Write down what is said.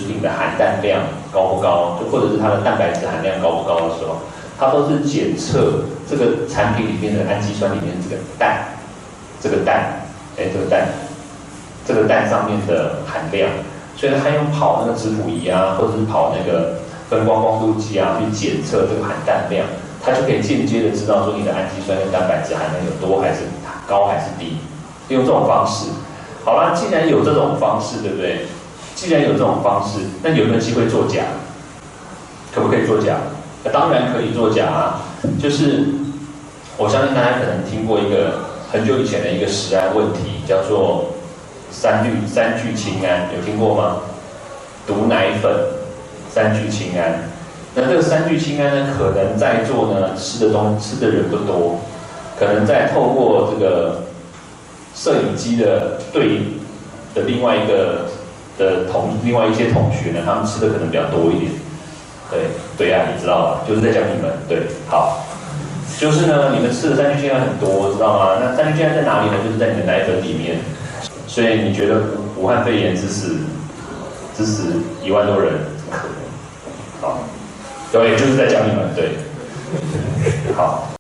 品的含氮量高不高，就或者是它的蛋白质含量高不高的时候，它都是检测这个产品里面的氨基酸里面这个氮，这个氮上面的含量，所以它用跑那个质谱仪啊，或者是跑那个分光光度计啊，去检测这个含氮量，它就可以间接的知道说你的氨基酸跟蛋白质含量有多还是高还是低，用这种方式。好啦，既然有这种方式，对不对？既然有这种方式，那有没有机会作假？可不可以作假？当然可以作假啊！就是我相信大家可能听过一个很久以前的一个食安问题，叫做三聚氰胺，有听过吗？毒奶粉、三聚氰胺。那这个三聚氰胺呢，可能在座呢吃的人不多，可能在透过这个摄影机的另外一些同学呢，他们吃的可能比较多一点。对啊，你知道吧？就是在讲你们。对，好，就是呢，你们吃的三聚氰胺很多，知道吗？那三聚氰胺在哪里呢？就是在你的奶粉里面。所以你觉得武汉肺炎致死1万多人，怎么可能？好，对，就是在讲你们。对，好。